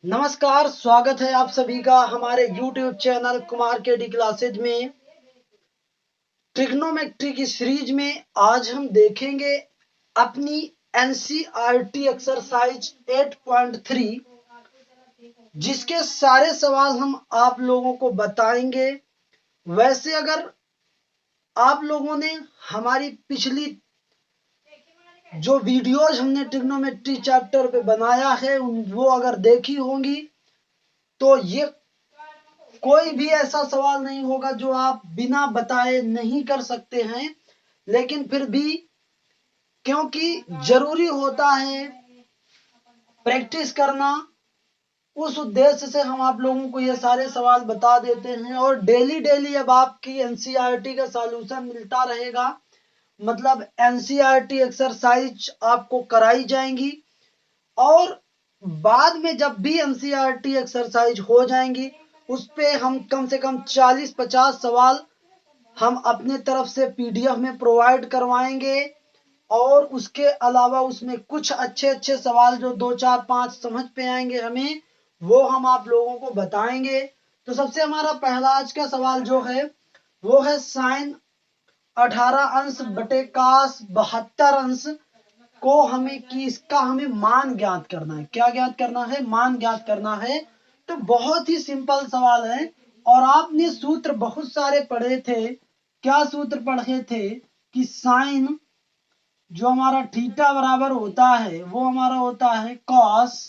नमस्कार, स्वागत है आप सभी का हमारे YouTube चैनल कुमार के डी क्लासेज में। ट्रिग्नोमेट्री की सीरीज में आज हम देखेंगे अपनी NCERT एक्सरसाइज 8.3, जिसके सारे सवाल हम आप लोगों को बताएंगे। वैसे अगर आप लोगों ने हमारी पिछली जो वीडियोज हमने ट्रिग्नोमेट्री चैप्टर पे बनाया है वो अगर देखी होंगी तो ये कोई भी ऐसा सवाल नहीं होगा जो आप बिना बताए नहीं कर सकते हैं। लेकिन फिर भी क्योंकि जरूरी होता है प्रैक्टिस करना, उस उद्देश्य से हम आप लोगों को ये सारे सवाल बता देते हैं। और डेली डेली अब आपकी NCERT का सॉल्यूशन मिलता रहेगा, मतलब NCERT एक्सरसाइज आपको कराई जाएंगी। और बाद में जब भी NCERT एक्सरसाइज हो जाएंगी उस पे हम कम से कम 40-50 सवाल हम अपने तरफ से PDF में प्रोवाइड करवाएंगे। और उसके अलावा उसमें कुछ अच्छे अच्छे सवाल जो 2-4-5 समझ पे आएंगे हमें, वो हम आप लोगों को बताएंगे। तो सबसे हमारा पहला आज का सवाल जो है वो है साइन 18 अंश बटे कास 72 अंश को हमें कि इसका हमें मान ज्ञात करना है। क्या ज्ञात करना है? मान ज्ञात करना है। तो बहुत ही सिंपल सवाल है। और आपने सूत्र बहुत सारे पढ़े थे। क्या सूत्र पढ़े थे कि साइन जो हमारा थीटा बराबर होता है वो हमारा होता है कॉस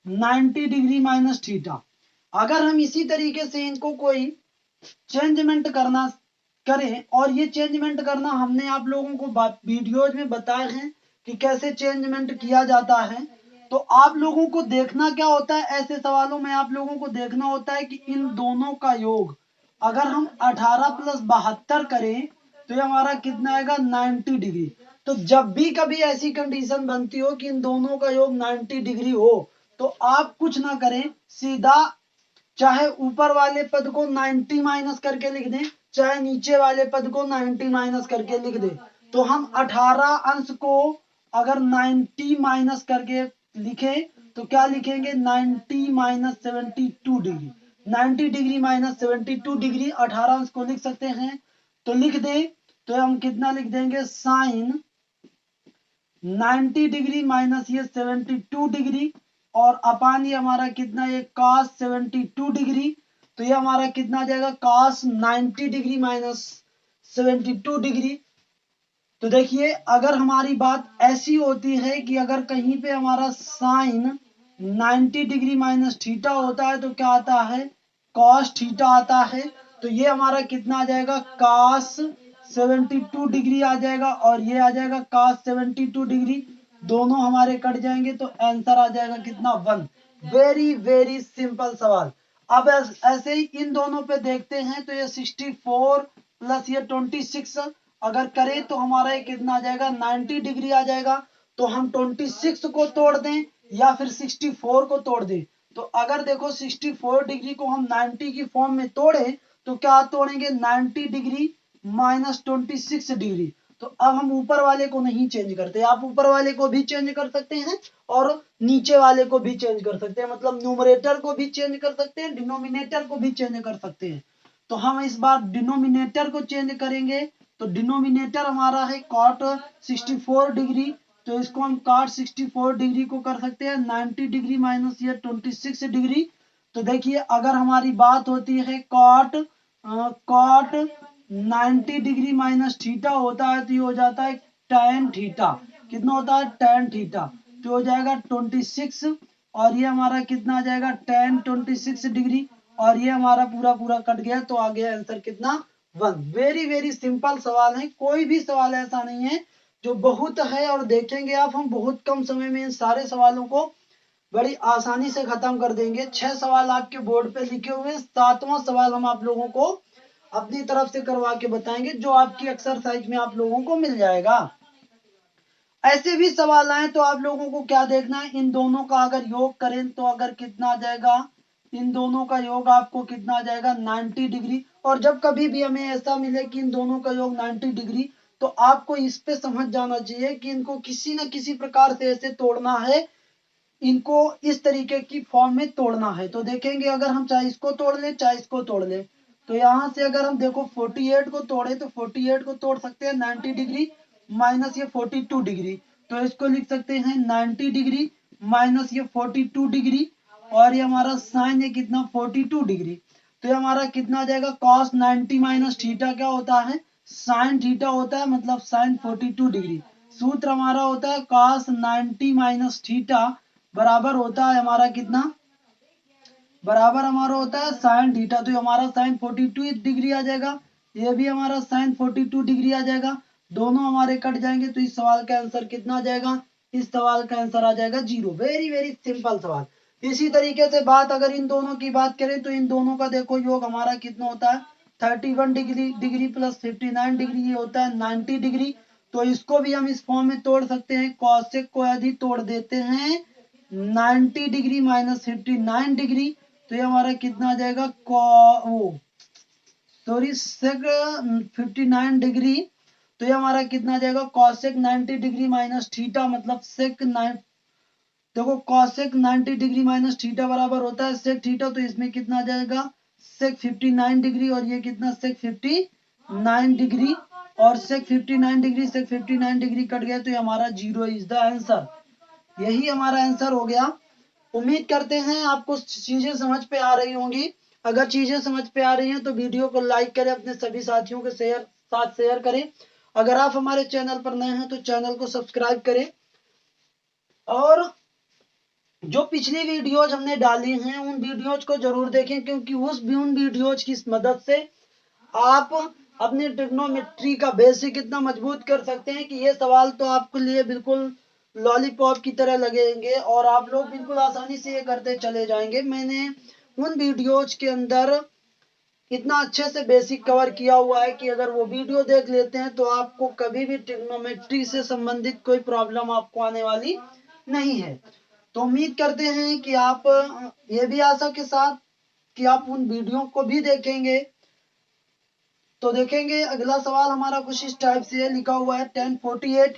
90 डिग्री माइनस थीटा। अगर हम इसी तरीके से इनको कोई चेंजमेंट करना करें, और ये चेंजमेंट करना हमने आप लोगों को वीडियोज में बताए हैं कि कैसे चेंजमेंट किया जाता है। तो आप लोगों को देखना क्या होता है, ऐसे सवालों में आप लोगों को देखना होता है कि इन दोनों का योग अगर हम 18 + 72 करें तो ये हमारा कितना आएगा 90 डिग्री। तो जब भी कभी ऐसी कंडीशन बनती हो कि इन दोनों का योग 90 डिग्री हो तो आप कुछ ना करें, सीधा चाहे ऊपर वाले पद को 90 माइनस करके लिख दें, चाहे नीचे वाले पद को 90 माइनस करके लिख दें। तो हम 18 अंश को अगर 90 माइनस करके लिखें तो क्या लिखेंगे 90 minus 72 degree. 90 degree minus 72 degree 18 अंश को लिख सकते हैं। तो लिख दें तो हम कितना लिख देंगे साइन 90 डिग्री माइनस ये 72 डिग्री और अपान ये हमारा कितना ये cos 72 डिग्री। तो ये हमारा कितना आ जाएगा cos 90 डिग्री माइनस 72 डिग्री। तो देखिए अगर हमारी बात ऐसी होती है कि अगर कहीं पे हमारा साइन 90 डिग्री माइनस थीटा होता है तो क्या आता है cos थीटा आता है। तो ये हमारा कितना आ जाएगा cos 72 डिग्री आ जाएगा और ये आ जाएगा cos 72 डिग्री। दोनों हमारे कट जाएंगे तो आंसर आ जाएगा कितना 1। वेरी वेरी सिंपल सवाल। अब ऐसे ही इन दोनों पे देखते हैं तो ये 64 प्लस ये 26 अगर करें तो हमारा ये कितना आ जाएगा 90 डिग्री आ जाएगा। तो हम 26 को तोड़ दें या फिर 64 को तोड़ दें। तो अगर देखो 64 डिग्री को हम 90 की फॉर्म में तोड़े तो क्या तोड़ेंगे 90 डिग्री माइनस 26 डिग्री। तो अब हम ऊपर वाले को नहीं चेंज करते, आप ऊपर वाले को भी चेंज कर सकते हैं और नीचे वाले को भी चेंज कर सकते हैं, मतलब न्यूमरेटर को भी चेंज कर सकते हैं, डिनोमिनेटर को भी चेंज कर सकते हैं। तो हम इस बार डिनोमिनेटर को चेंज करेंगे। तो डिनोमिनेटर हमारा है cot 64 डिग्री। तो इसको हम cot 64 डिग्री को कर सकते हैं 90 डिग्री माइनस ये 26 डिग्री। तो देखिए अगर हमारी बात होती है cot 90 डिग्री माइनस थीटा होता है तो ये हो जाता है tan थीटा। कितना होता है tan थीटा। तो हो जाएगा 26 और ये हमारा कितना आ जाएगा tan 26 डिग्री और ये हमारा पूरा पूरा कट गया तो आ गया आंसर कितना 1। वेरी वेरी सिंपल सवाल है, कोई भी सवाल ऐसा नहीं है जो बहुत है। और देखेंगे आप हम बहुत कम समय में इन सारे सवालों को बड़ी आसानी से खत्म कर देंगे। 6 सवाल आपके बोर्ड पे लिखे हुए, 7वां सवाल हम आप लोगों को अपनी तरफ से करवा के बताएंगे जो आपकी एक्सरसाइज में आप लोगों को मिल जाएगा। ऐसे भी सवाल आए तो आप लोगों को क्या देखना है, इन दोनों का अगर योग करें तो अगर कितना आ जाएगा, इन दोनों का योग आपको कितना आ जाएगा 90 डिग्री। और जब कभी भी हमें ऐसा मिले कि इन दोनों का योग 90 डिग्री तो आपको इस पे समझ जाना चाहिए कि इनको किसी न किसी प्रकार से ऐसे तोड़ना है इनको इस तरीके की फॉर्म में तोड़ना है। तो देखेंगे अगर हम चाहे इसको तोड़ ले चाहे इसको तोड़ ले, तो यहाँ से अगर हम देखो 48 को तोड़े तो 48 को तोड़ सकते हैं 90 डिग्री माइनस ये 42 डिग्री, तो इसको लिख सकते हैं 90 डिग्री माइनस ये 42 डिग्री, और ये हमारा साइन है कितना 42 डिग्री। तो ये हमारा कितना आ जाएगा cos 90 माइनस थीटा क्या होता है साइन थीटा होता है, मतलब साइन 42 डिग्री। सूत्र हमारा होता है cos 90 माइनस थीटा बराबर होता है हमारा कितना, बराबर हमारा होता है साइन थीटा। तो हमारा साइन 42 डिग्री आ जाएगा, ये भी हमारा साइन 42 डिग्री आ जाएगा, दोनों हमारे कट जाएंगे। तो इस सवाल का आंसर कितना आ जाएगा, इस सवाल का आंसर आ जाएगा 0। वेरी वेरी सिंपल सवाल। इसी तरीके से बात अगर इन दोनों की बात करें तो इन दोनों का देखो योग हमारा कितना होता है 31 डिग्री प्लस 59 डिग्री, ये होता है 90 डिग्री। तो इसको भी हम इस फॉर्म में तोड़ सकते हैं, कॉसेक को यदि तोड़ देते हैं 90 डिग्री माइनस 59 डिग्री, तो ये हमारा कितना आ जाएगा सॉरी सेक 59 डिग्री, तो ये हमारा कितना आ जाएगा कॉसेक 90 डिग्री माइनस थीटा, मतलब सेक 9, देखो कॉसेक 90 डिग्री माइनस थीटा बराबर होता है सेक थीटा, तो इसमें कितना आ जाएगा सेक 59 डिग्री, और ये कितना सेक 59 डिग्री, और सेक 59 डिग्री सेक 59 डिग्री कट गया, तो ये हमारा 0 इज द आंसर। यही हमारा आंसर हो गया। उम्मीद करते हैं आपको चीजें समझ पे आ रही होंगी। अगर चीजें समझ पे आ रही हैं तो वीडियो को लाइक करें, अपने सभी साथियों के साथ शेयर करें। अगर आप हमारे चैनल पर नए हैं तो चैनल को सब्सक्राइब करें, और जो पिछली वीडियोज हमने डाली हैं उन वीडियोज को जरूर देखें, क्योंकि उन वीडियोज की मदद से आप अपने ट्रिग्नोमेट्री का बेसिक इतना मजबूत कर सकते हैं कि ये सवाल तो आपके लिए बिल्कुल लॉलीपॉप की तरह लगेंगे और आप लोग बिल्कुल आसानी से ये करते चले जाएंगे। मैंने उन वीडियोज के अंदर इतना अच्छे से बेसिक कवर किया हुआ है कि अगर वो वीडियो देख लेते हैं तो आपको कभी भी ट्रिग्नोमेट्री से संबंधित कोई प्रॉब्लम आपको आने वाली नहीं है। तो उम्मीद करते हैं कि आप ये भी आशा के साथ कि आप उन वीडियो को भी देखेंगे। तो देखेंगे अगला सवाल हमारा कुछ इस टाइप से लिखा हुआ है tan 48,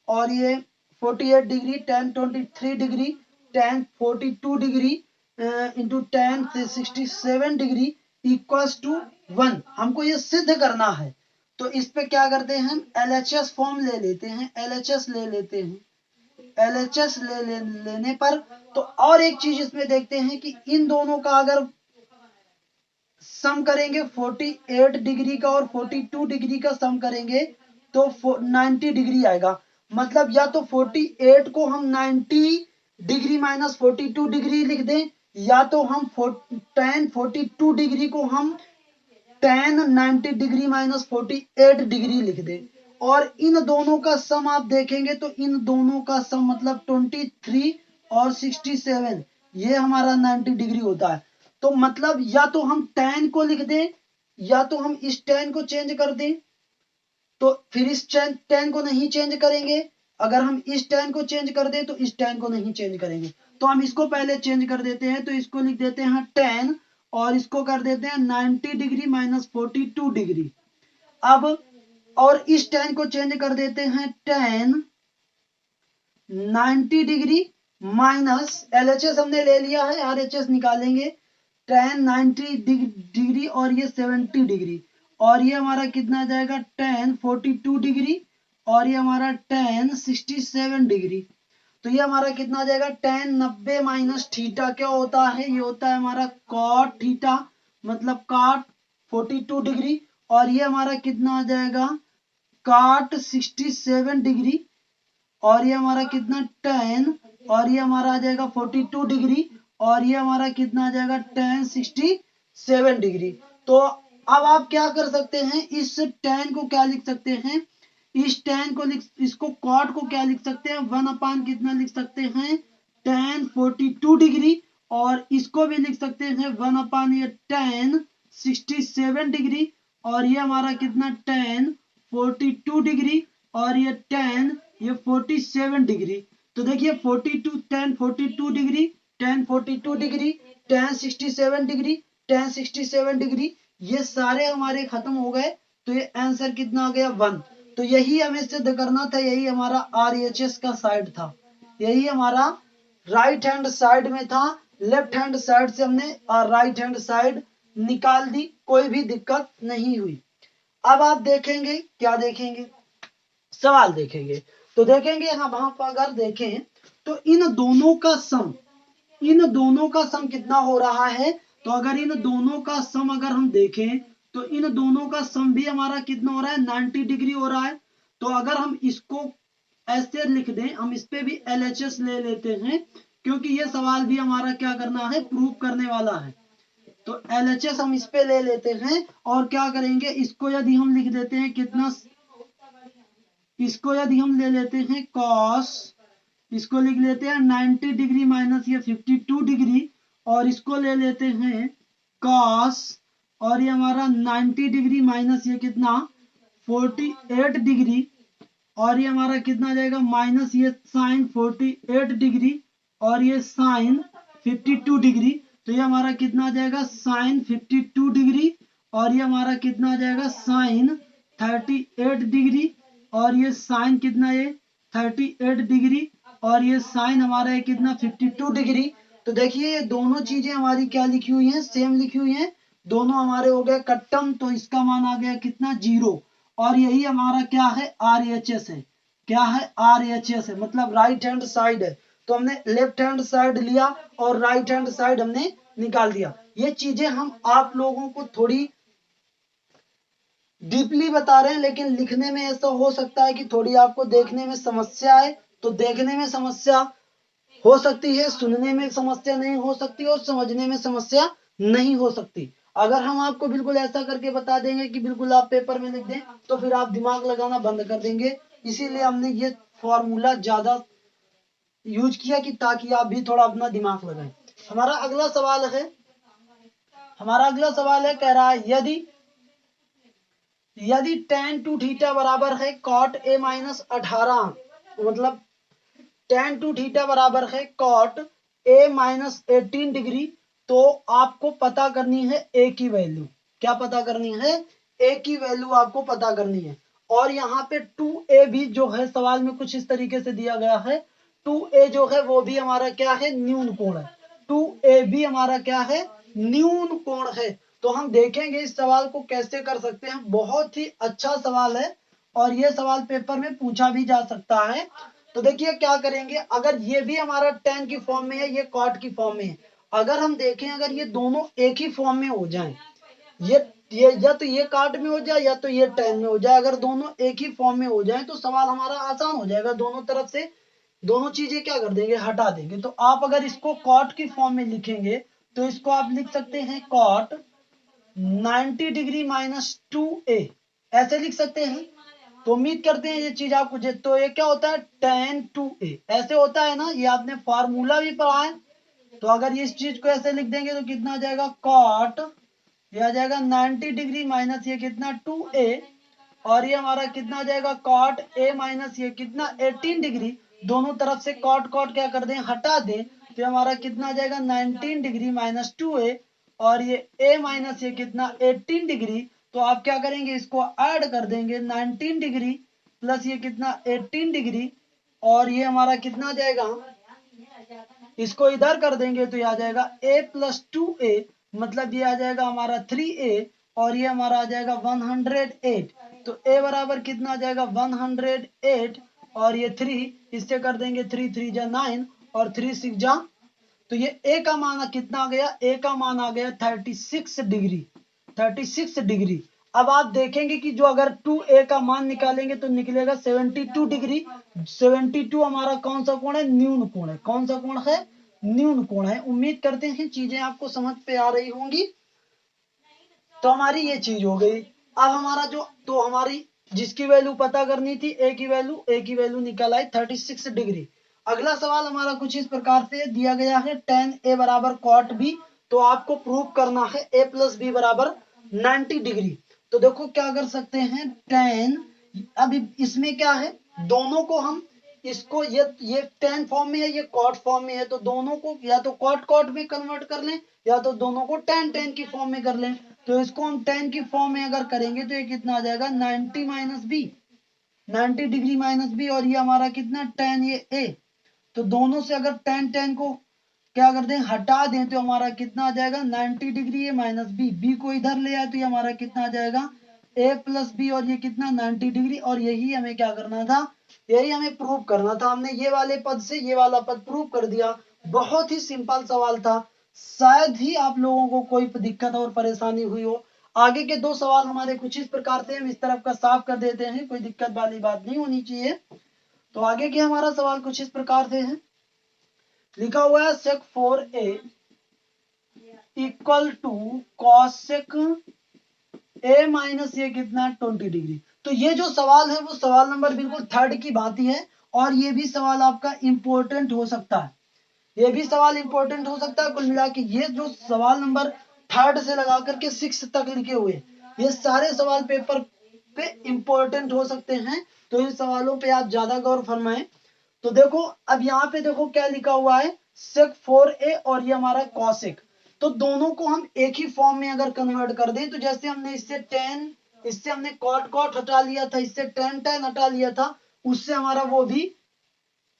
और ये 48 degree tan 23 degree tan 42 degree into tan 67 degree equals to 1। हमको ये सिद्ध करना है, तो इस पे क्या करते हैं हम LHS फॉर्म ले लेते हैं, LHS ले लेते हैं। LHS लेने पर तो और एक चीज इसमें देखते हैं कि इन दोनों का अगर सम करेंगे 48 डिग्री का और 42 डिग्री का सम करेंगे तो 90 डिग्री आएगा। मतलब या तो 48 को हम 90 डिग्री माइनस 42 डिग्री लिख दें, या तो हम tan 42 डिग्री को हम tan 90 डिग्री माइनस 48 डिग्री लिख दें। और इन दोनों का सम आप देखेंगे तो इन दोनों का सम मतलब 23 और 67, ये हमारा 90 डिग्री होता है। तो मतलब या तो हम tan को लिख दें या तो हम इस tan को चेंज कर दें, तो फिर इस tan को नहीं चेंज करेंगे। अगर हम इस tan को चेंज कर दें तो इस tan को नहीं चेंज करेंगे। तो हम इसको पहले चेंज कर देते हैं, तो इसको लिख देते हैं tan और इसको कर देते हैं 90 डिग्री माइनस 42 डिग्री। अब और इस tan को चेंज कर देते हैं tan 90 डिग्री माइनस LHS हमने ले लिया है, RHS निकालेंगे tan 90 डिग्री और ये 70 डिग्री, और ये हमारा कितना जाएगा tan 42 डिग्री, और ये हमारा tan 67 डिग्री। तो ये हमारा कितना जाएगा tan 90 माइनस थीटा क्या होता है, ये होता है हमारा cot थीटा, मतलब cot 42 डिग्री, और ये हमारा कितना आ जाएगा cot 67 डिग्री, और ये हमारा कितना tan, और ये हमारा आ जाएगा 42 डिग्री, और ये हमारा कितना आ जाएगा tan 67 डिग्री। तो अब आप क्या कर सकते हैं, इस tan को क्या लिख सकते हैं, इस tan को इसको cot को क्या लिख सकते हैं 1 अपान कितना लिख सकते हैं tan 42 डिग्री, और इसको भी लिख सकते हैं 1 अपान ये tan 67 डिग्री, और ये हमारा कितना tan 42 डिग्री, और ये tan ये 47 डिग्री। तो देखिए 42 tan 42 degree tan 42 degree tan 67 degree tan 67 degree, ये सारे हमारे खत्म हो गए। तो ये आंसर कितना आ गया 1। तो यही हमें सिद्ध करना था, यही हमारा RHS का साइड था, यही हमारा राइट हैंड साइड में था, लेफ्ट हैंड साइड से हमने राइट हैंड साइड निकाल दी, कोई भी दिक्कत नहीं हुई। अब आप देखेंगे, क्या देखेंगे, सवाल देखेंगे। तो देखेंगे हम वहां पर अगर देखें तो इन दोनों का सम, इन दोनों का सम कितना हो रहा है। तो अगर इन दोनों का सम अगर हम देखें तो इन दोनों का सम भी हमारा कितना हो रहा है, 90 डिग्री हो रहा है। तो अगर हम इसको ऐसे लिख दें, हम इस पे भी LHS ले लेते हैं, क्योंकि ये सवाल भी हमारा क्या करना है, प्रूव करने वाला है। तो LHS हम इस पे ले लेते हैं और क्या करेंगे, इसको यदि हम लिख देते हैं कितना, इसको यदि हम ले लेते हैं cos, इसको लिख लेते हैं 90 डिग्री माइनस ये 52 डिग्री, और इसको ले लेते हैं cos, और ये हमारा 90 डिग्री माइनस ये कितना 48 डिग्री, और ये हमारा कितना जाएगा माइनस ये साइन 48 डिग्री, और ये साइन 52 डिग्री। तो ये हमारा कितना आ जाएगा साइन 52 डिग्री, और ये हमारा कितना आ जाएगा साइन 38 डिग्री, और ये साइन कितना है 38 डिग्री, और ये साइन हमारा है कितना 52 डिग्री। तो देखिए ये दोनों चीजें हमारी क्या लिखी हुई हैं, सेम लिखी हुई हैं, दोनों हमारे हो गए कट्टम। तो इसका मान आ गया कितना 0, और यही हमारा क्या है RHS है, क्या है RHS है, मतलब राइट हैंड साइड है। तो हमने लेफ्ट हैंड साइड लिया और राइट हैंड साइड हमने निकाल दिया। ये चीजें हम आप लोगों को थोड़ी डीपली बता रहे हैं, लेकिन लिखने में ऐसा हो सकता है कि थोड़ी आपको देखने में समस्या आए। तो देखने में समस्या हो सकती है, सुनने में समस्या नहीं हो सकती, और समझने में समस्या नहीं हो सकती। अगर हम आपको बिल्कुल ऐसा करके बता देंगे कि बिल्कुल आप पेपर में लिख दें, तो फिर आप दिमाग लगाना बंद कर देंगे। इसीलिए हमने ये फॉर्मूला ज्यादा यूज किया कि ताकि आप भी थोड़ा अपना दिमाग लगाएं। हमारा अगला सवाल है, हमारा अगला सवाल है, कह रहा है यदि tan टू थीटा बराबर है cot a माइनस 18, मतलब tan टू थीटा बराबर है cot a माइनस 18 डिग्री, तो आपको पता करनी है a की वैल्यू। क्या पता करनी है, a की वैल्यू आपको पता करनी है। और यहाँ पे 2a भी जो है सवाल में कुछ इस तरीके से दिया गया है, 2a जो है वो भी हमारा क्या है, न्यून कोण है। 2a भी हमारा क्या है, न्यून कोण है। तो हम देखेंगे इस सवाल को कैसे कर सकते हैं। बहुत ही अच्छा सवाल है, और ये सवाल पेपर में पूछा भी जा सकता है। तो देखिए क्या करेंगे, अगर ये भी हमारा tan की फॉर्म में है, ये cot की फॉर्म में है, अगर हम देखें अगर ये दोनों एक ही फॉर्म में हो जाएं, ये या तो ये cot में हो जाए या तो ये tan में हो जाए, अगर दोनों एक ही फॉर्म में हो जाए तो सवाल हमारा आसान हो जाएगा। दोनों तरफ से दोनों चीजें क्या कर देंगे, हटा देंगे। तो आप अगर इसको cot की फॉर्म में लिखेंगे तो इसको आप लिख सकते हैं cot 90 डिग्री माइनस 2a, ऐसे लिख सकते हैं। तो उम्मीद करते हैं ये चीज आपको तो ये क्या होता है tan 2a, ऐसे होता है ना, ये आपने फार्मूला भी पढ़ा है। तो अगर ये इस चीज को ऐसे लिख देंगे तो कितना आ जाएगा cot, ये आ जाएगा 90 डिग्री माइनस ये कितना 2a, और ये हमारा कितना आ जाएगा cot a माइनस ये कितना 18 डिग्री। दोनों तरफ से cot cot क्या कर दें, हटा दें, तो हमारा कितना आ जाएगा 19 डिग्री माइनस 2a, और ये a माइनस ये कितना 18 डिग्री। तो आप क्या करेंगे, इसको ऐड कर देंगे 19 डिग्री प्लस ये कितना 18 डिग्री, और ये हमारा कितना आ जाएगा, इसको इधर कर देंगे तो ये आ जाएगा a प्लस 2a, मतलब ये आ जाएगा हमारा 3a, और ये हमारा आ जाएगा 108। तो a बराबर कितना आ जाएगा 108, और ये 3 इससे कर देंगे 3 3 जा 9 और 3 6 जा, तो ये a का मान कितना आ गया, a का मान आ गया 36 डिग्री, 36 डिग्री। अब आप देखेंगे कि जो अगर 2a का मान निकालेंगे तो निकलेगा 72 डिग्री। 72 हमारा कौन सा कोण है, न्यून कोण है। कौन सा कोण है, न्यून कोण है। उम्मीद करते हैं चीजें आपको समझ पे आ रही होंगी। तो हमारी ये चीज हो गई। अब हमारा जो, तो हमारी जिसकी वैल्यू पता करनी थी a की वैल्यू निकल आई 36 डिग्री। अगला सवाल हमारा कुछ इस प्रकार से दिया गया है, tan a बराबर cot b। तो आपको प्रूव करना है a प्लस बी बराबर 90 डिग्री। तो देखो क्या कर सकते हैं, tan, अब इसमें क्या है, दोनों को हम इसको ये tan फॉर्म में है, ये cot फॉर्म में है, तो दोनों को या तो cot cot में कन्वर्ट कर लें या तो दोनों को tan tan की फॉर्म में कर लें। तो इसको हम tan की फॉर्म में अगर करेंगे तो ये कितना आ जाएगा 90 minus B, 90 degree minus B, और ये हमारा कितना tan ये a। तो दोनों से अगर tan tan को क्या कर दें, हटा दें, तो हमारा कितना आ जाएगा 90 डिग्री है माइनस बी को इधर ले आए तो ये हमारा कितना आ जाएगा a प्लस बी, और ये कितना 90 डिग्री। और यही हमें क्या करना था, यही हमें प्रूव करना था। हमने ये वाले पद से ये वाला पद प्रूव कर दिया। बहुत ही सिंपल सवाल था, शायद ही आप लोगों को कोई दिक्कत और परेशानी हुई हो। आगे के दो सवाल हमारे कुछ इस प्रकार से, हम इस तरफ का साफ कर देते हैं, कोई दिक्कत वाली बात नहीं होनी चाहिए। तो आगे के हमारा सवाल कुछ इस प्रकार से है, लिखा हुआ है sec 4a equal to cosec a minus ये कितना 20 डिग्री। तो ये जो सवाल है वो सवाल नंबर बिल्कुल थर्ड की भांति है, और ये भी सवाल आपका इंपॉर्टेंट हो सकता है, ये भी सवाल इंपॉर्टेंट हो सकता है। कुल मिला के ये जो सवाल नंबर थर्ड से लगा करके 6 तक लिखे हुए, ये सारे सवाल पेपर पे इंपॉर्टेंट हो सकते हैं। तो इन सवालों पे आप ज्यादा गौर फरमाएं। तो देखो अब यहाँ पे देखो क्या लिखा हुआ है, sec 4a और ये हमारा cosec। तो दोनों को हम एक ही फॉर्म में अगर कन्वर्ट कर दें, तो जैसे हमने इससे tan, इससे हमने cot हटा लिया था, इससे tan हटा लिया था, उससे हमारा वो भी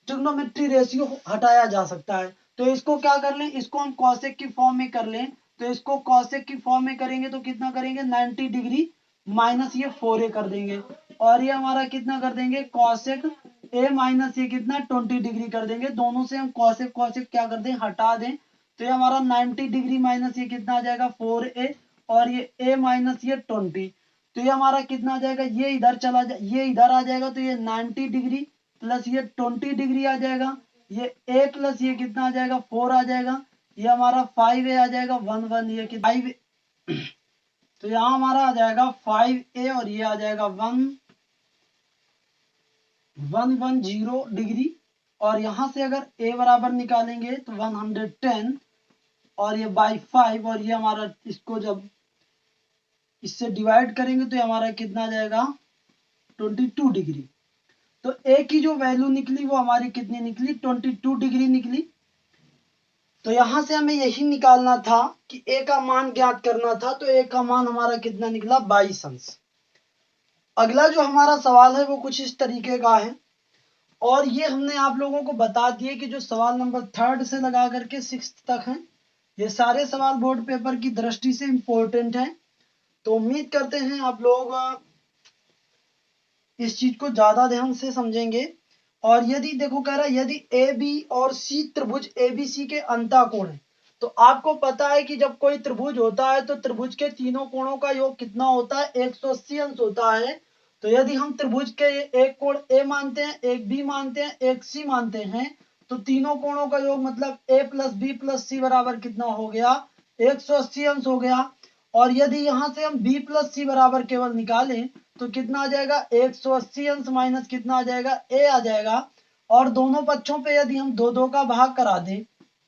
ट्रिग्नोमेट्री रेशियो हटाया जा सकता है। तो इसको क्या कर लें, इसको हम cosec की फॉर्म में कर लें। तो इसको cosec की फॉर्म में करेंगे तो कितना करेंगे 90 डिग्री माइनस ये 4a कर देंगे, और ये हमारा कितना कर देंगे cosec a माइनस ये कितना 20 डिग्री कर देंगे। दोनों से हम cosec क्या कर दें, हटा दें। तो ये हमारा 90 डिग्री माइनस ये कितना आ जाएगा 4a, और ये a माइनस ये 20। तो ये हमारा कितना आ जाएगा, ये इधर चला जाए, ये इधर आ जाएगा, तो ये 90 डिग्री प्लस ये 20 डिग्री आ जाएगा, ये a प्लस ये कितना आ जाएगा 4 आ जाएगा, ये हमारा 5a आ जाएगा 1 ये कितना 5। तो यहाँ हमारा आ जाएगा 5a, और ये आ जाएगा 110 डिग्री। और यहाँ से अगर a बराबर निकालेंगे तो 110, और ये बाई 5, और ये हमारा इसको जब इससे डिवाइड करेंगे तो ये हमारा कितना आ जाएगा 22 डिग्री। तो a की जो वैल्यू निकली वो हमारी कितनी निकली 22 डिग्री निकली। तो यहां से हमें यही निकालना था कि a का मान ज्ञात करना था। तो a का मान हमारा कितना निकला 22 अंश। अगला जो हमारा सवाल है वो कुछ इस तरीके का है, और ये हमने आप लोगों को बता दिए कि जो सवाल नंबर थर्ड से लगा करके 6 तक हैं, ये सारे सवाल बोर्ड पेपर की दृष्टि से इंपॉर्टेंट हैं। तो उम्मीद करते हैं आप लोग इस चीज को ज्यादा ध्यान से समझेंगे। और यदि देखो कह रहा है यदि ए बी और सी त्रिभुज एबीसी के अंतःकोण है, तो आपको पता है कि जब कोई त्रिभुज होता है तो त्रिभुज के तीनों कोणों का योग कितना होता है 180 अंश होता है। तो यदि हम त्रिभुज के एक कोण ए मानते हैं, एक बी मानते हैं, एक सी मानते हैं, तो तीनों कोणों का योग मतलब ए प्लस बी प्लस सी बराबर कितना हो गया 180 अंश हो गया। और यदि यहां से हम b प्लस सी बराबर केवल निकालें तो कितना आ जाएगा 180 अंश माइनस कितना आ जाएगा a आ जाएगा। और दोनों पक्षों पे यदि हम दो दो का भाग करा दें,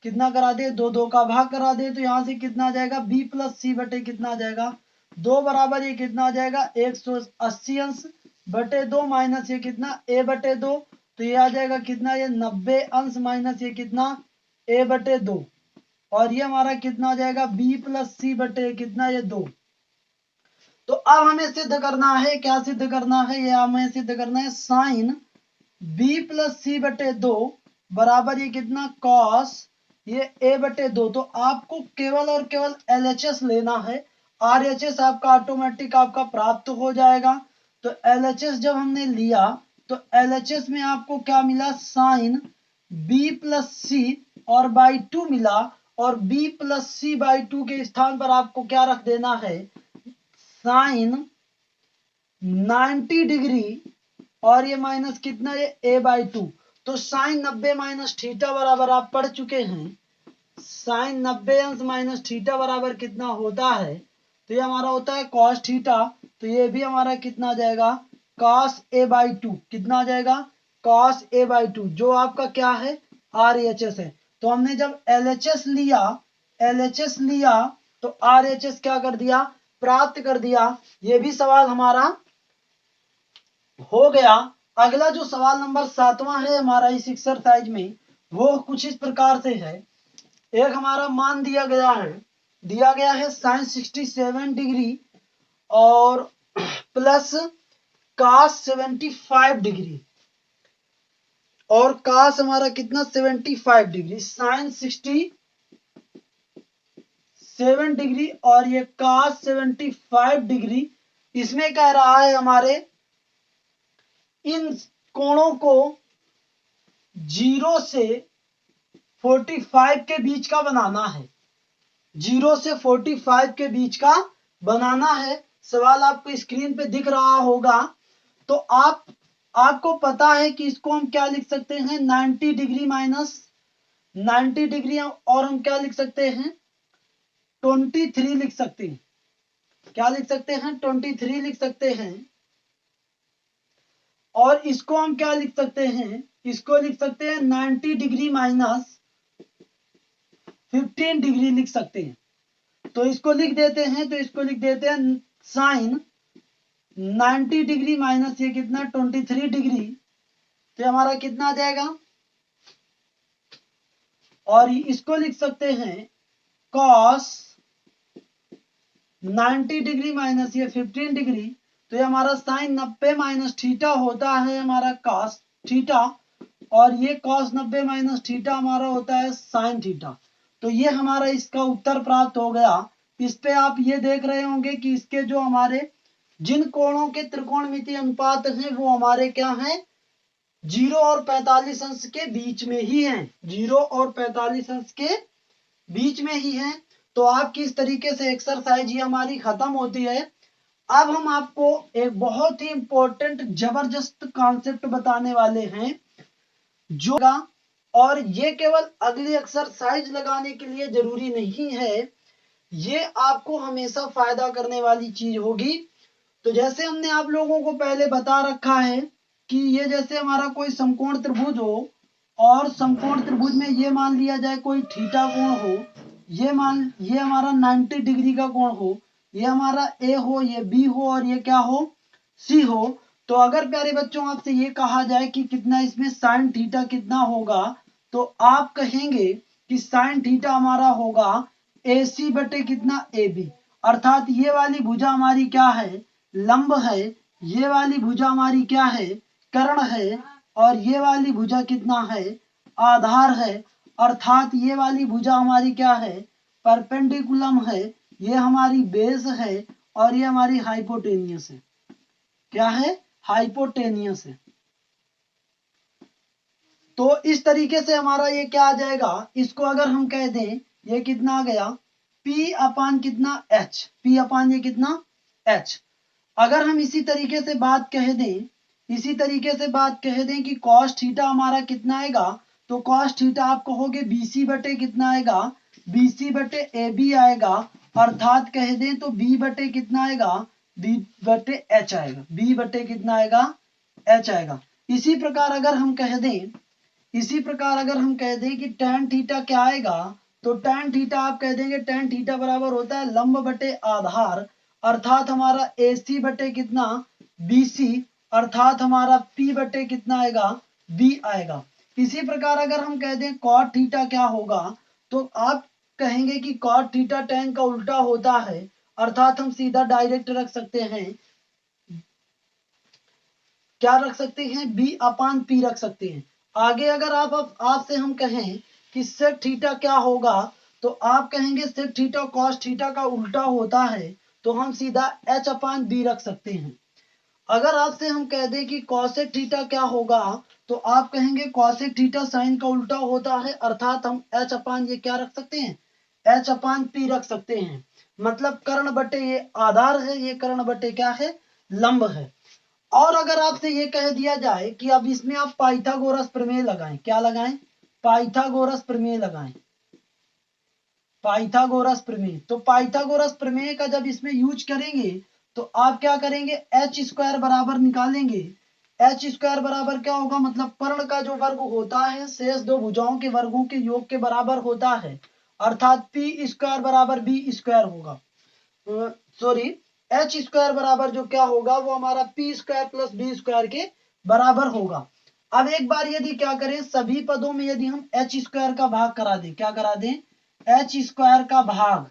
कितना करा दे दो दो का भाग करा दे, तो यहाँ से कितना आ जाएगा b प्लस सी बटे कितना आ जाएगा 2 बराबर ये कितना आ जाएगा 180 अंश बटे 2 माइनस ये कितना a बटे 2। तो ये आ जाएगा कितना ये 90 अंश माइनस ये कितना a बटे 2, और ये हमारा कितना आ जाएगा b प्लस सी बटे कितना ये 2। तो अब हमें सिद्ध करना है, क्या सिद्ध करना है, ये हमें सिद्ध करना है साइन b प्लस सी बटे 2 बराबर ये कितना कॉस ये a बटे 2। तो आपको केवल और केवल LHS लेना है, RHS आपका ऑटोमेटिक आपका प्राप्त हो जाएगा। तो LHS जब हमने लिया तो LHS में आपको क्या मिला साइन b प्लस सी और बाई 2 मिला, और b प्लस सी बाई 2 के स्थान पर आपको क्या रख देना है साइन 90 डिग्री, और ये माइनस कितना ये a बाई 2। तो साइन 90 माइनस थीटा बराबर आप पढ़ चुके हैं, साइन 90 अंश माइनस थीटा बराबर कितना होता है, तो ये हमारा होता है कॉस थीटा। तो ये भी हमारा कितना आ जाएगा कॉस a बाई 2, कितना आ जाएगा कॉस a बाई 2, जो आपका क्या है RHS है। तो हमने जब LHS लिया तो RHS क्या कर दिया प्राप्त कर दिया। ये भी सवाल हमारा हो गया। अगला जो सवाल नंबर 7वां है हमारा इस एक्सरसाइज में, वो कुछ इस प्रकार से है। एक हमारा मान दिया गया है साइन 67 डिग्री और प्लस कॉस 75 डिग्री, और कास हमारा कितना 75 डिग्री, साइन 67 डिग्री और ये कास 75 डिग्री। इसमें कह रहा है हमारे इन कोणों को 0 से 45 के बीच का बनाना है, 0 से 45 के बीच का बनाना है। सवाल आपको स्क्रीन पे दिख रहा होगा। तो आपको पता है कि इसको हम क्या लिख सकते हैं, 90 डिग्री माइनस 90 डिग्री, और हम क्या लिख सकते हैं 23 लिख सकते हैं। क्या लिख सकते हैं 23 लिख सकते हैं। और इसको हम क्या लिख सकते हैं, इसको लिख सकते हैं 90 डिग्री माइनस 15 डिग्री लिख सकते हैं। तो इसको लिख देते हैं, तो इसको लिख देते हैं साइन 90 डिग्री माइनस ये कितना 23 डिग्री, तो हमारा कितना आ जाएगा। और इसको लिख सकते हैं कॉस 90 डिग्री माइनस ये 15 डिग्री, तो ये हमारा साइन 90 माइनस थीटा होता है हमारा कॉस थीटा, और ये कॉस 90 माइनस थीटा हमारा होता है साइन थीटा। तो ये हमारा इसका उत्तर प्राप्त हो गया। इस पे आप ये देख रहे होंगे कि इसके जो हमारे जिन कोणों के त्रिकोणमितीय अनुपात हैं वो हमारे क्या हैं, 0 और 45 अंश के बीच में ही हैं, 0 और 45 अंश के बीच में ही हैं। तो आपकी इस तरीके से एक्सरसाइज ये हमारी खत्म होती है। अब हम आपको एक बहुत ही इंपॉर्टेंट जबरदस्त कॉन्सेप्ट बताने वाले हैं जो, और ये केवल अगली एक्सरसाइज लगाने के लिए जरूरी नहीं है, ये आपको हमेशा फायदा करने वाली चीज होगी। तो जैसे हमने आप लोगों को पहले बता रखा है कि ये जैसे हमारा कोई समकोण त्रिभुज हो, और समकोण त्रिभुज में ये मान लिया जाए कोई थीटा कोण हो, ये हमारा 90 डिग्री का कोण हो, ये हमारा ए हो, ये बी हो, और ये क्या हो सी हो। तो अगर प्यारे बच्चों आपसे ये कहा जाए कि कितना इसमें साइन थीटा कितना होगा, तो आप कहेंगे कि साइन थीटा हमारा होगा ए सी बटे कितना ए बी, अर्थात ये वाली भुजा हमारी क्या है, लंब है, ये वाली भुजा हमारी क्या है, कर्ण है, और ये वाली भुजा कितना है, आधार है। अर्थात ये वाली भुजा हमारी क्या है, परपेंडिकुलम है, ये हमारी बेस है, और ये हमारी हाइपोटेनियस है। क्या है, हाइपोटेनियस है। तो इस तरीके से हमारा ये क्या आ जाएगा, इसको अगर हम कह दें ये कितना आ गया, P अपान कितना H, P अपान ये कितना H। अगर हम इसी तरीके से बात कह दें, इसी तरीके से बात कह दें कि cos थीटा हमारा कितना आएगा, तो cos थीटा आप कहोगे BC बटे कितना आएगा, BC बटे AB आएगा। अर्थात कह दें तो B बटे कितना आएगा, B बटे H आएगा, B बटे कितना आएगा, H आएगा। इसी प्रकार अगर हम कह दें, इसी प्रकार अगर हम कह दें कि tan थीटा क्या आएगा, तो tan थीटा आप कह देंगे tan थीटा बराबर होता है लंब बटे आधार, अर्थात हमारा AC बटे कितना BC, अर्थात हमारा P बटे कितना आएगा, B आएगा। इसी प्रकार अगर हम कह दें cot थीटा क्या होगा, तो आप कहेंगे कि cot थीटा tan का उल्टा होता है, अर्थात हम सीधा डायरेक्ट रख सकते हैं, क्या रख सकते हैं, B अपान P रख सकते हैं। आगे अगर आपसे हम कहें कि sec थीटा क्या होगा, तो आप कहेंगे sec थीटा cos थीटा का उल्टा होता है, तो हम सीधा H अपान B रख सकते हैं। अगर आपसे हम कह दें कि cosec थीटा क्या होगा, तो आप कहेंगे cosec थीटा sin का उल्टा होता है, अर्थात हम H अपान ये क्या रख सकते हैं, H अपान P रख सकते हैं। मतलब कर्ण बटे ये आधार है, ये कर्ण बटे क्या है, लंब है। और अगर आपसे ये कह दिया जाए कि अब इसमें आप पाइथागोरस प्रमेय लगाएं, क्या लगाएं, पाइथागोरस प्रमेय लगाएं, पाइथागोरस प्रमेय। तो पाइथागोरस प्रमेय का जब इसमें यूज करेंगे, तो आप क्या करेंगे, एच स्क्वायर बराबर निकालेंगे। एच स्क्वायर बराबर क्या होगा, मतलब कर्ण का जो वर्ग होता है शेष दो भुजाओं के वर्गों के योग के बराबर होता है, अर्थात पी स्क्वायर बराबर बी स्क्वायर होगा। सॉरी, एच स्क्वायर बराबर जो क्या होगा वो हमारा P square plus B square के बराबर होगा। अब एक बार यदि क्या करें, सभी पदों में यदि हम एच स्क्वायर का भाग करा दें, क्या करा दें, एच स्क्वायर का भाग,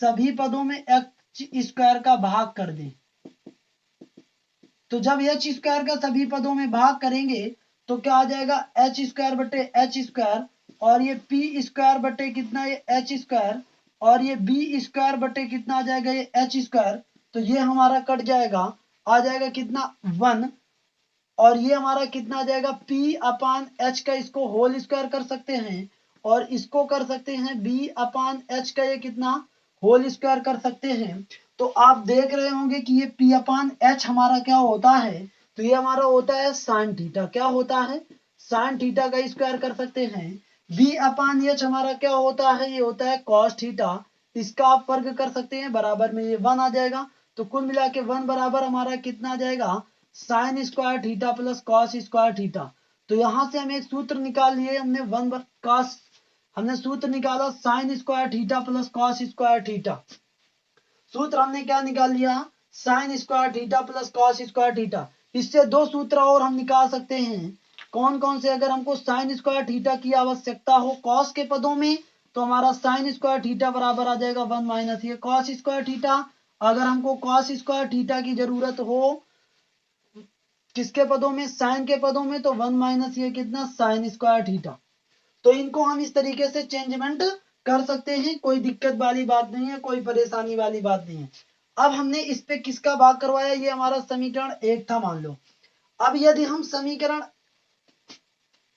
सभी पदों में एच स्क्वायर का भाग कर दें, तो जब एच स्क्वायर का सभी पदों में भाग करेंगे तो क्या आ जाएगा एच स्क्वायर बटे एच स्क्वायर, और ये पी स्क्वायर बटे कितना ये एच स्क्वायर, और ये बी स्क्वायर बटे कितना आ जाएगा ये एच स्क्वायर। तो ये हमारा कट जाएगा, आ जाएगा कितना 1, और ये हमारा कितना आ जाएगा P अपान एच का, इसको होल स्क्वायर कर सकते हैं और इसको कर सकते हैं B अपान एच का, ये कितना होल स्क्वायर कर सकते हैं। तो आप देख रहे होंगे कि ये P अपान एच हमारा क्या होता है, तो ये हमारा होता है साइन थीटा। क्या होता है? साइन थीटा का स्क्वायर कर सकते हैं। B अपान एच हमारा क्या होता है? ये होता है कॉस थीटा। इसका आप वर्ग कर सकते हैं, बराबर में ये 1 आ जाएगा। तो कुल मिला के 1 बराबर हमारा कितना आ जाएगा sine square theta plus cos square theta. तो यहां से हम एक सूत्र निकाल लिए हमने, हमने सूत्र निकाला sine square theta plus cos square theta. सूत्र हमने क्या निकाल लिया? Sine square theta plus cos square theta. इससे दो सूत्र और हम निकाल सकते हैं। कौन कौन से? अगर हमको साइन स्क्वायर थीटा की आवश्यकता हो कॉस के पदों में, तो हमारा साइन स्क्वायर थीटा बराबर आ जाएगा 1 माइनस ये कॉस स्क्वायर थीटा। अगर हमको कॉस स्क्वायर थीटा की जरूरत हो किसके पदों में? साइन के पदों में, तो 1 माइनस ये कितना साइन स्क्वायर थीटा। तो इनको हम इस तरीके से चेंजमेंट कर सकते हैं, कोई दिक्कत वाली बात नहीं है, कोई परेशानी वाली बात नहीं है। अब हमने इस पे किसका भाग करवाया? ये हमारा समीकरण 1 था मान लो। अब यदि हम समीकरण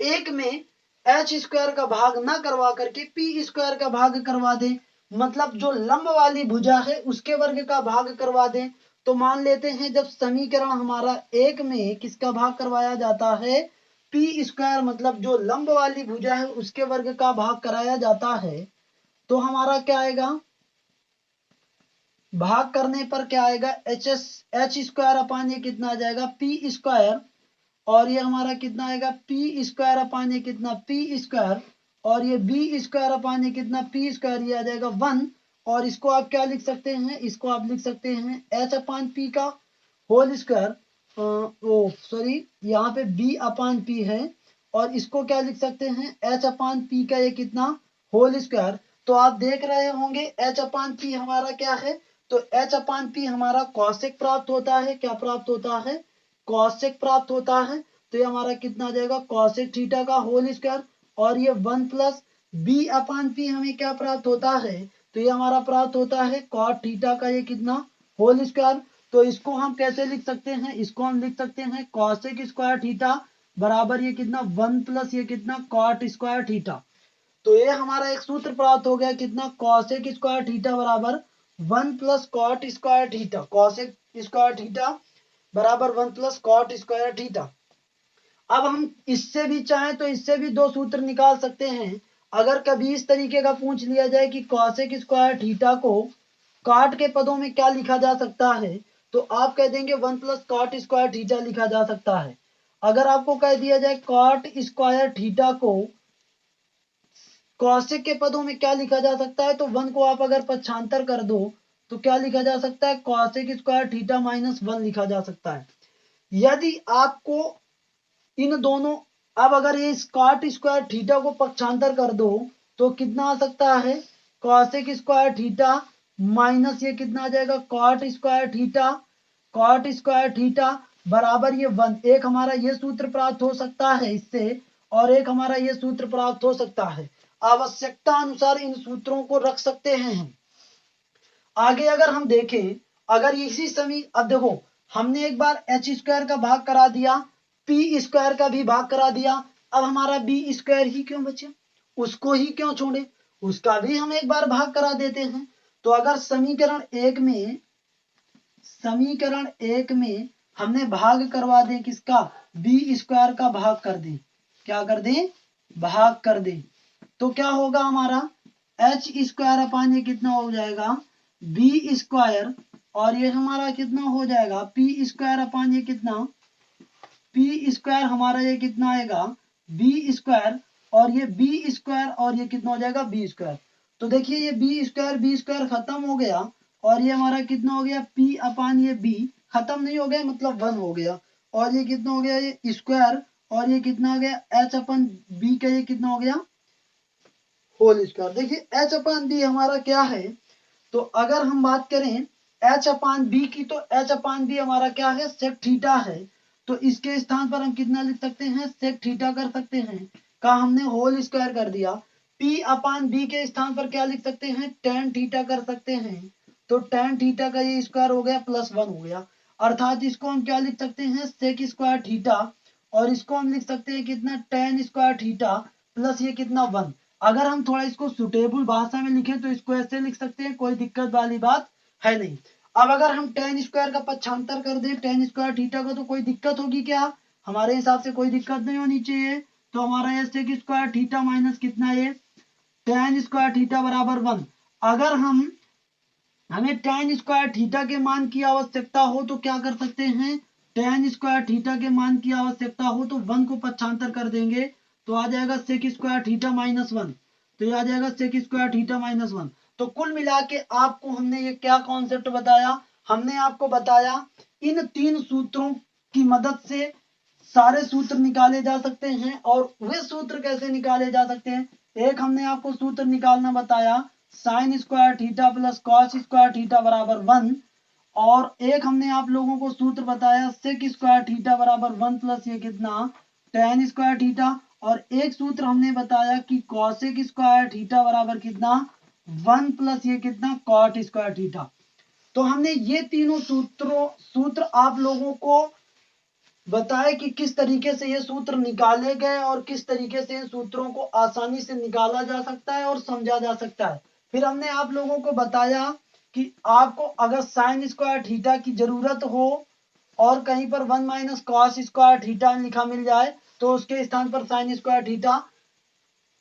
1 में एच स्क्वायर का भाग ना करवा करके पी स्क्वायर का भाग करवा दें, मतलब जो लंब वाली भुजा है उसके वर्ग का भाग करवा दें, तो मान लेते हैं जब समीकरण हमारा 1 में किसका भाग करवाया जाता है? पी स्क्वायर, मतलब जो लंब वाली भुजा है उसके वर्ग का भाग कराया जाता है, तो हमारा क्या आएगा? भाग करने पर क्या आएगा? एच स्क्वायर अपान ये कितना आ जाएगा पी स्क्वायर, और ये हमारा कितना आएगा पी स्क्वायर अपान ये कितना पी स्क्वायर, और ये बी स्क्वायर अपान ये कितना पी स्क्वायर, ये आ जाएगा 1। और इसको आप क्या लिख सकते हैं? इसको आप लिख सकते हैं एच अपान पी का होल स्क्वायर, ओ सॉरी यहाँ पे बी अपान पी है, और इसको क्या लिख सकते हैं? एच अपान पी का ये कितना होल स्क्वायर। तो आप देख रहे होंगे एच अपान पी हमारा क्या है? तो एच अपान पी हमारा कॉसेक प्राप्त होता है। क्या प्राप्त होता है? कॉसेक प्राप्त होता है। तो ये हमारा कितना आ जाएगा कॉसेक थीटा का होल स्क्वायर, और ये 1 प्लस बी अपान पी हमें क्या प्राप्त होता है? तो ये हमारा प्राप्त होता है कॉट थीटा का ये कितना होल स्क्वायर। तो इसको हम कैसे लिख सकते हैं? इसको हम लिख सकते हैं कॉसेक स्क्वायर थीटा बराबर ये कितना 1 प्लस ये कितना कॉट स्क्वायर थीटा। तो ये हमारा एक सूत्र प्राप्त हो गया कितना कॉसेक स्क्वायर थीटा बराबर 1 plus cot square theta. Cosec square theta बराबर 1 प्लस कॉट स्क्वायर थीटा। अब हम इससे भी चाहें तो इससे भी दो सूत्र निकाल सकते हैं। अगर कभी इस तरीके का पूछ लिया जाए कि कॉसेक स्क्वायर थीटा को कॉट के पदों में क्या लिखा जा सकता है, तो आप कह देंगे 1 प्लस कॉट स्क्वायर थीटा लिखा जा सकता है। अगर आपको कह दिया जाए कॉट स्क्वायर थीटा को कॉसेक के पदों में क्या लिखा जा सकता है, तो 1 को आप अगर पक्षांतर कर दो तो क्या लिखा जा सकता है? कॉसेक स्क्वायर थीटा माइनस 1 लिखा जा सकता है। यदि आपको इन दोनों, अब अगर ये कॉट स्क्वायर थीटा को पक्षांतर कर दो तो कितना आ सकता है? कॉसेक स्क्वायर थीटा माइनस ये कितना आ जाएगा cot square theta. Cot square theta बराबर ये 1। एक हमारा ये सूत्र प्राप्त हो सकता है इससे, और एक हमारा ये सूत्र प्राप्त हो सकता है। आवश्यकता अनुसार इन सूत्रों को रख सकते हैं हम। आगे अगर हम देखें, अगर इसी अब देखो हमने एक बार एच स्क्वायर का भाग करा दिया, पी स्क्वायर का भी भाग करा दिया, अब हमारा बी स्क्वायर ही क्यों बचे? उसको ही क्यों छोड़े? उसका भी हम एक बार भाग करा देते हैं। तो अगर समीकरण एक में हमने भाग करवा दें किसका? बी स्क्वायर का भाग कर दें। क्या कर दें? भाग कर दें। तो क्या होगा हमारा एच स्क्वायर अपान ये कितना हो जाएगा बी स्क्वायर, और ये हमारा कितना हो जाएगा पी स्क्वायर अपान ये कितना पी स्क्वायर, हमारा ये कितना आएगा बी स्क्वायर, और ये बी स्क्वायर, और ये कितना हो जाएगा बी स्क्वायर। तो देखिए ये बी स्क्वायर खत्म हो गया, और ये हमारा कितना हो गया पी अपान ये बी खत्म नहीं हो गया, मतलब 1 हो गया, और ये कितना हो गया ये स्क्वायर, और ये कितना हो गया एच अपन बी का ये कितना हो गया होल स्क्वायर। देखिए एच अपान बी हमारा क्या है? तो अगर हम बात करें एच अपान बी की, तो एच अपान बी हमारा क्या है? सेक थीटा है। तो इसके स्थान पर हम कितना लिख सकते हैं, सेक थीटा कर सकते हैं, का हमने होल स्क्वायर कर दिया। पी अपान बी के स्थान पर क्या लिख सकते हैं, टेन थीटा कर सकते हैं, तो टेन थीटा का ये स्क्वायर हो गया प्लस 1 हो गया, अर्थात इसको हम क्या लिख सकते हैं, सेक स्क्वायर थीटा, और इसको हम लिख सकते हैं कितना, टेन स्क्वायर थीटा प्लस ये कितना 1। अगर हम थोड़ा इसको सुटेबल भाषा में लिखें तो इसको ऐसे लिख सकते हैं, कोई दिक्कत वाली बात है नहीं। अब अगर हम टेन स्क्वायर का पक्षांतर कर दें टेन स्क्वायर थीटा का, तो कोई दिक्कत होगी क्या, हमारे हिसाब से कोई दिक्कत नहीं होनी चाहिए। तो हमारा ये सेक स्क्वायर थीटा माइनस कितना, ये टेन स्क्वायर थीटा बराबर 1। अगर हमें टेन स्क्वायर थीटा के मान की आवश्यकता हो तो क्या कर सकते हैं, टेन स्क्वायर थीटा के मान की आवश्यकता हो तो 1 को पक्षांतर कर देंगे, तो आ जाएगा सेक स्क्वायर थीटा माइनस 1, तो ये आ जाएगा सेक स्क्वायर थीटा माइनस 1। तो कुल मिला के आपको हमने ये क्या कॉन्सेप्ट बताया, हमने आपको बताया इन तीन सूत्रों की मदद से सारे सूत्र निकाले जा सकते हैं। और वे सूत्र कैसे निकाले जा सकते हैं, एक हमने आपको सूत्र निकालना बताया, sine square theta plus cos square theta बराबर 1, और एक हमने आप लोगों को सूत्र बताया सेक स्क्वायर थीटा बराबर 1 प्लस ये कितना, टेन स्क्वायर थीटा, और एक सूत्र हमने बताया कि कॉसेक स्क्वायर थीटा बराबर कितना, 1 प्लस ये कितना, कॉट स्क्वायर थीटा। तो हमने ये तीनों सूत्र आप लोगों को बताए कि किस तरीके से ये सूत्र निकाले गए और किस तरीके से इन सूत्रों को आसानी से निकाला जा सकता है और समझा जा सकता है। फिर हमने आप लोगों को बताया कि आपको अगर साइन स्क्वायर थीटा की जरूरत हो और कहीं पर 1 माइनस कॉस स्क्वायर थीटा लिखा मिल जाए तो उसके स्थान पर साइन स्क्वायर थीटा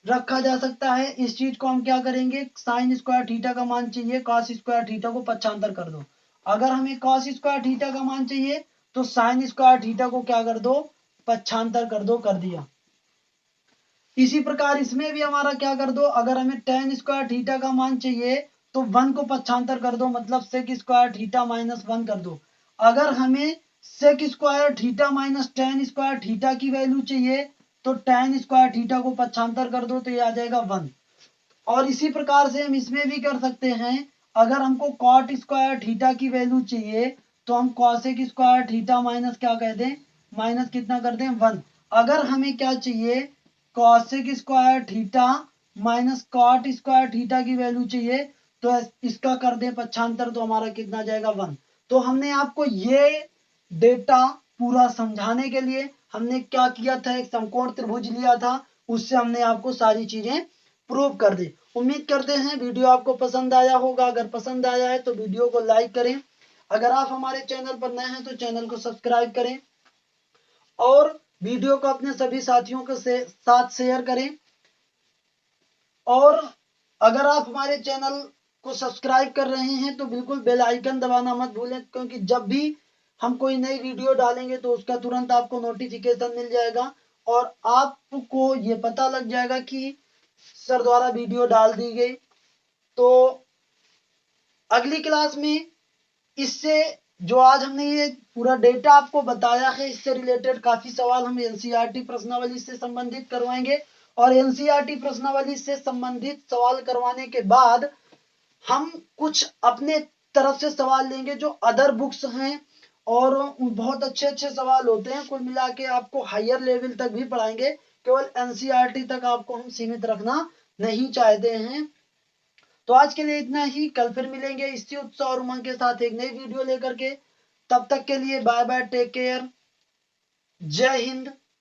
रखा जा सकता है। इस चीज को हम क्या करेंगे, साइन स्क्वायर थीटा का मान चाहिए, कॉस स्क्वायर थीटा को पक्षांतर कर दो। अगर हमें कॉस स्क्वायर थीटा का मान चाहिए तो साइन स्क्वायर थीटा को क्या कर दो, पक्षांतर कर दो, कर दिया। इसी प्रकार इसमें भी हमारा क्या कर दो, अगर हमें टेन स्क्वायर थीटा का मान चाहिए तो 1 को पक्षांतर कर दो, मतलब सेक स्क्वायर थीटा माइनस 1 कर दो। अगर हमें sec square theta minus tan square theta की वैल्यू चाहिए तो टेन स्क्वायर थीटा को पक्षांतर कर दो, तो ये आ जाएगा 1। और इसी प्रकार से हम इसमें भी कर सकते हैं, अगर हमको कॉट स्क्वायर थीटा की वैल्यू चाहिए तो हम कॉसेक स्क्वायर थीटा माइनस क्या कर दें, माइनस कितना कर दें, 1। अगर हमें क्या चाहिए, cosec square theta minus cot square theta की वैल्यू चाहिए, तो इसका कर दें पक्षांतर, तो हमारा कितना जाएगा, 1। तो हमने आपको ये डेटा पूरा समझाने के लिए हमने क्या किया था, एक समकोण त्रिभुज लिया था, उससे हमने आपको सारी चीजें प्रूव कर दी। उम्मीद करते हैं वीडियो आपको पसंद आया होगा। अगर पसंद आया है तो वीडियो को लाइक करें, अगर आप हमारे चैनल पर नए हैं तो चैनल को सब्सक्राइब करें और वीडियो को अपने सभी साथियों के साथ शेयर करें। और अगर आप हमारे चैनल को सब्सक्राइब कर रहे हैं तो बिल्कुल बेल आइकन दबाना मत भूलें, क्योंकि जब भी हम कोई नई वीडियो डालेंगे तो उसका तुरंत आपको नोटिफिकेशन मिल जाएगा और आपको ये पता लग जाएगा कि सर द्वारा वीडियो डाल दी गई। तो अगली क्लास में इससे जो आज हमने ये पूरा डेटा आपको बताया है, इससे रिलेटेड काफी सवाल हम एनसीईआरटी प्रश्नावली से संबंधित करवाएंगे और एनसीईआरटी प्रश्नावली से संबंधित सवाल करवाने के बाद हम कुछ अपने तरफ से सवाल लेंगे जो अदर बुक्स हैं और बहुत अच्छे अच्छे सवाल होते हैं। कुल मिला के आपको हायर लेवल तक भी पढ़ाएंगे, केवल एनसीईआरटी तक आपको हम सीमित रखना नहीं चाहते हैं। तो आज के लिए इतना ही, कल फिर मिलेंगे इसी उत्साह और उमंग के साथ एक नई वीडियो लेकर के। तब तक के लिए बाय बाय, टेक केयर, जय हिंद।